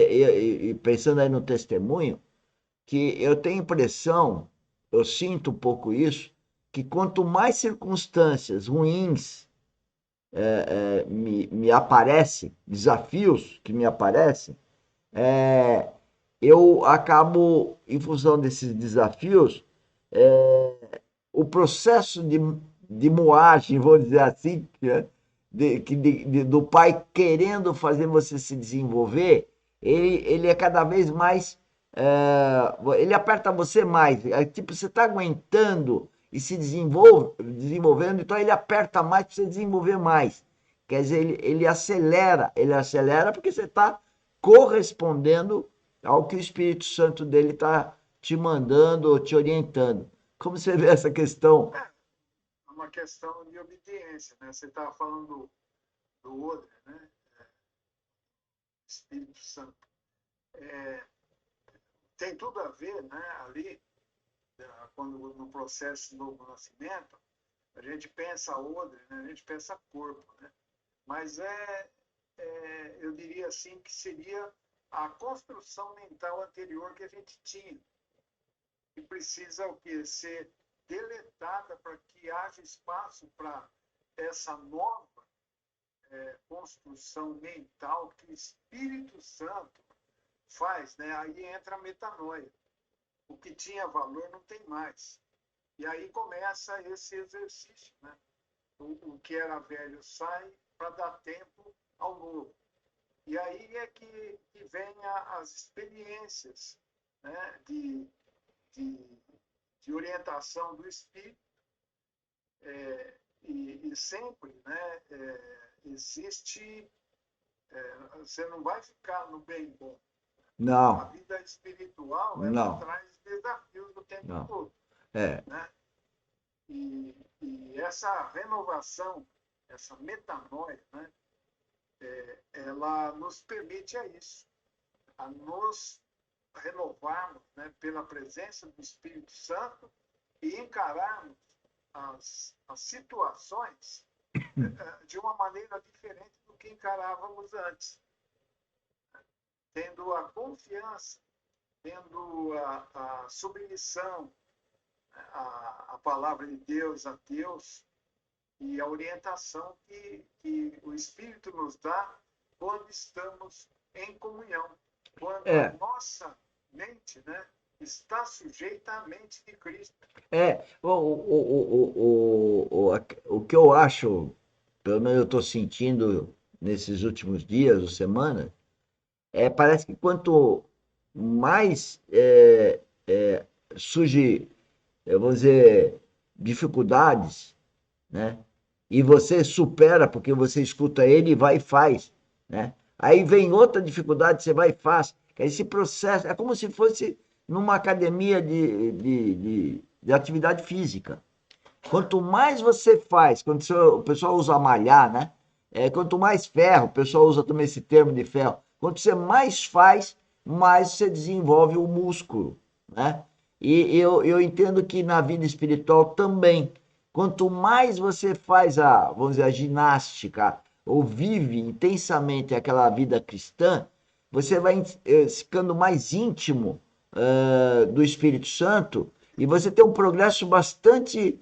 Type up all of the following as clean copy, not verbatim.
E pensando aí no testemunho, que eu tenho impressão, eu sinto um pouco isso, que quanto mais circunstâncias ruins me aparecem, desafios que me aparecem, é, eu acabo, em função desses desafios, o processo de moagem, vou dizer assim, né, do pai querendo fazer você se desenvolver, ele é cada vez mais. Ele aperta você mais. É, tipo, você está aguentando e se desenvolvendo, então ele aperta mais para você desenvolver mais. Quer dizer, ele acelera porque você está correspondendo ao que o Espírito Santo dele está te mandando ou te orientando. Como você vê essa questão? É uma questão de obediência, né? Você estava falando do Odre, né? Espírito Santo. É, tem tudo a ver, né? Ali, quando no processo do novo nascimento, a gente pensa Odre, né? A gente pensa corpo, né? Mas eu diria assim que seria a construção mental anterior que a gente tinha, que precisa o quê? Ser deletada para que haja espaço para essa nova construção mental que o Espírito Santo faz, né? Aí entra a metanoia. O que tinha valor não tem mais. E aí começa esse exercício, né? O que era velho sai para dar tempo ao novo. E aí é que vem as experiências, né? De, de orientação do Espírito, e sempre, né? Existe, você não vai ficar no bem bom. A Não, vida espiritual, ela não, traz desafios o tempo não. todo, É, né? E essa renovação, essa metanoia, né? Ela nos permite a isso, a nos renovarmos, né? Pela presença do Espírito Santo e encararmos as situações de uma maneira diferente do que encarávamos antes, tendo a confiança, tendo a submissão à palavra de Deus, a Deus, e a orientação que o Espírito nos dá quando estamos em comunhão, quando a é, nossa mente, né, está sujeita à mente de Cristo. o que eu acho, pelo menos eu estou sentindo nesses últimos dias ou semanas, parece que quanto mais surge, vamos dizer, dificuldades, né? E você supera porque você escuta ele e vai e faz, né? Aí vem outra dificuldade, você vai e faz. Esse processo é como se fosse numa academia de atividade física. Quanto mais você faz, quando o pessoal usa malhar, né? Quanto mais ferro, o pessoal usa também esse termo de ferro. Quanto você mais faz, mais você desenvolve o músculo, né? E eu entendo que na vida espiritual também, quanto mais você faz vamos dizer, a ginástica, ou vive intensamente aquela vida cristã, você vai ficando mais íntimo do Espírito Santo e você tem um progresso bastante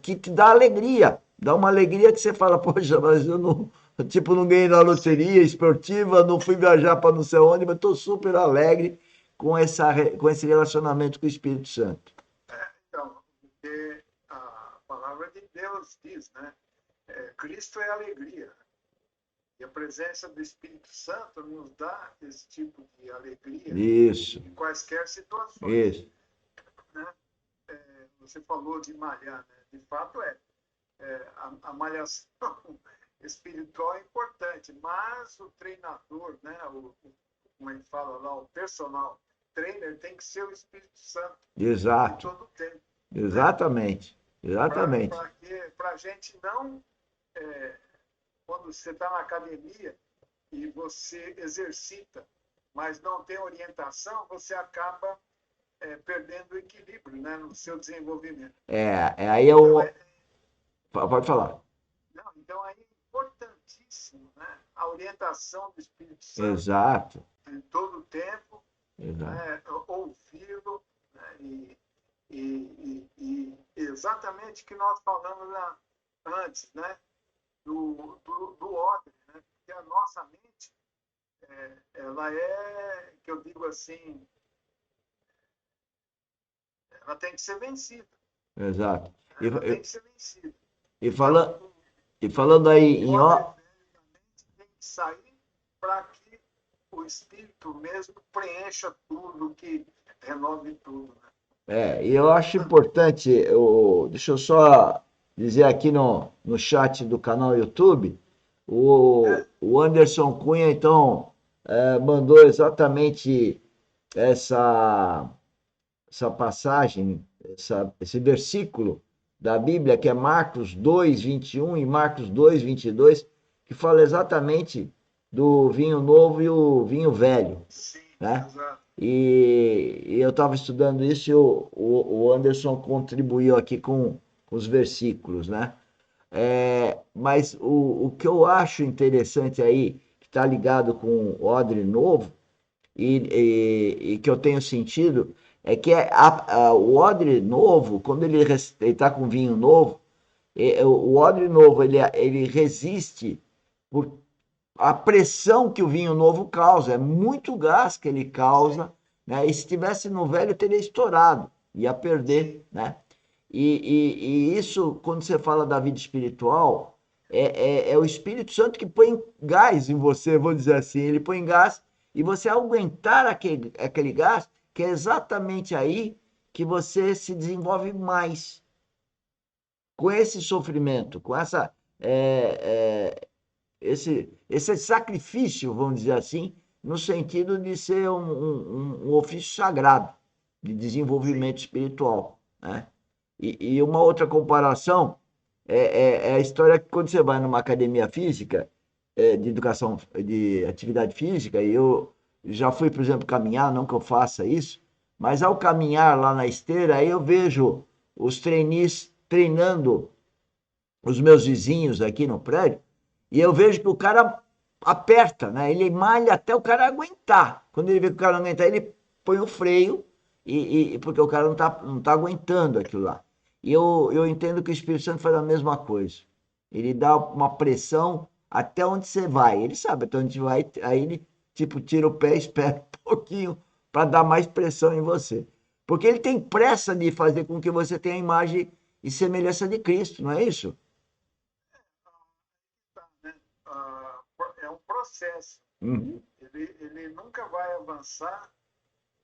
que te dá alegria. Dá uma alegria que você fala, poxa, mas eu não, tipo, não ganhei na loteria esportiva, não fui viajar para não sei onde, mas estou super alegre com esse relacionamento com o Espírito Santo. Então, porque a palavra de Deus diz, né? Cristo é alegria. E a presença do Espírito Santo nos dá esse tipo de alegria Isso, em quaisquer situações, isso. né? Você falou de malhar, né? De fato a malhação espiritual é importante, mas o treinador, né? Como ele fala lá, o personal trainer tem que ser o Espírito Santo de Exato, todo o tempo, né? exatamente, exatamente. Para a gente não, é, quando você está na academia e você exercita, mas não tem orientação, você acaba perdendo o equilíbrio, né, no seu desenvolvimento. Aí Então, pode falar. não, então é importantíssimo, né, a orientação do Espírito Santo Exato. tempo, né, ouvi-lo, né, e exatamente o que nós falamos antes, né, do ordem, né, porque a nossa mente, ela que eu digo assim, ela tem que ser vencida. Exato. Ela tem que ser vencida. E, Então, fala, e falando aí o em homem ó, velho da mente tem que sair para que o espírito mesmo preencha tudo, que renove tudo. Né? e eu acho importante, deixa eu só dizer aqui no chat do canal YouTube, o Anderson Cunha, então, mandou exatamente essa, essa passagem, esse versículo da Bíblia, que é Marcos 2:21 e Marcos 2:22, que fala exatamente do vinho novo e o vinho velho, Sim, né? exato. E eu estava estudando isso e o Anderson contribuiu aqui com os versículos, né? Mas o que eu acho interessante aí, que está ligado com o odre novo, e que eu tenho sentido, é que o odre novo, quando ele está com vinho novo, o odre novo ele resiste por a pressão que o vinho novo causa, é muito gás que ele causa, né? E se estivesse no velho, teria estourado, ia perder, né? E isso, quando você fala da vida espiritual, é o Espírito Santo que põe gás em você, vou dizer assim, ele põe gás e você aguentar aquele gás, que é exatamente aí que você se desenvolve mais com esse sofrimento, com esse sacrifício, vamos dizer assim, no sentido de ser um ofício sagrado de desenvolvimento espiritual, né? E uma outra comparação é a história que quando você vai numa academia física, de educação, de atividade física, e eu já fui, por exemplo, caminhar, não que eu faça isso, mas ao caminhar lá na esteira, aí eu vejo os trainees treinando os meus vizinhos aqui no prédio, e eu vejo que o cara aperta, né? Ele malha até o cara aguentar. Quando ele vê que o cara não aguentar, ele põe o freio, porque o cara não tá aguentando aquilo lá. E eu entendo que o Espírito Santo faz a mesma coisa. Ele dá uma pressão até onde você vai. Ele sabe até onde vai, aí ele tipo tira o pé e espera um pouquinho para dar mais pressão em você. Porque ele tem pressa de fazer com que você tenha a imagem e semelhança de Cristo, não é isso? Tá, né? É um processo. Uhum. Ele nunca vai avançar,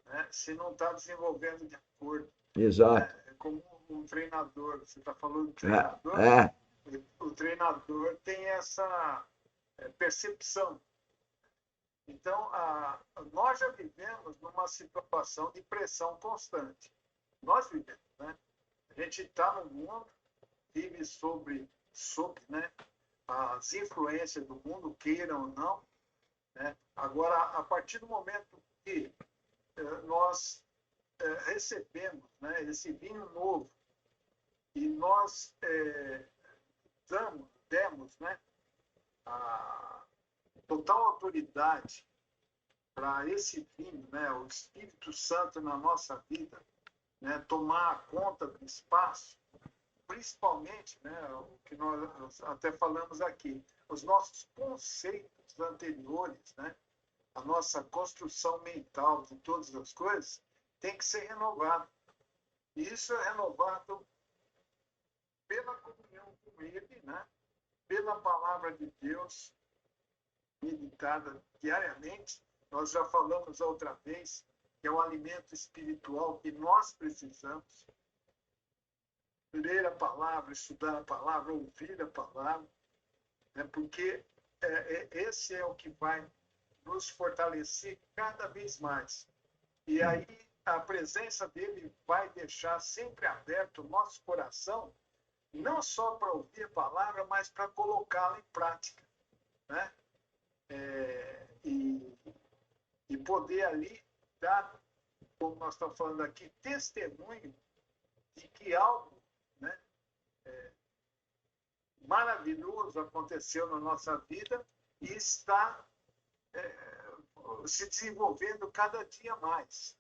né, se não está desenvolvendo de acordo. Exato. Né? É como um treinador. Você está falando de É, treinador? é, O treinador tem essa percepção. Então, nós já vivemos numa situação de pressão constante. Nós vivemos, né? A gente está no mundo, vive sob, né, as influências do mundo, queiram ou não. Né? Agora, a partir do momento que nós recebemos, né, esse vinho novo e nós demos, né, a total autoridade para esse vinho, né, o Espírito Santo na nossa vida, né, tomar conta do espaço, principalmente, né, o que nós até falamos aqui, os nossos conceitos anteriores, né, a nossa construção mental de todas as coisas, tem que ser renovada. E isso é renovado pela comunhão com Ele, né, pela palavra de Deus, meditada diariamente. Nós já falamos outra vez que é o alimento espiritual que nós precisamos. Ler a palavra, estudar a palavra, ouvir a palavra, né? Porque esse é o que vai nos fortalecer cada vez mais. E aí a presença dele vai deixar sempre aberto o nosso coração, não só para ouvir a palavra, mas para colocá-la em prática, né? E poder ali dar, como nós estamos falando aqui, testemunho de que algo, né, maravilhoso aconteceu na nossa vida e está se desenvolvendo cada dia mais.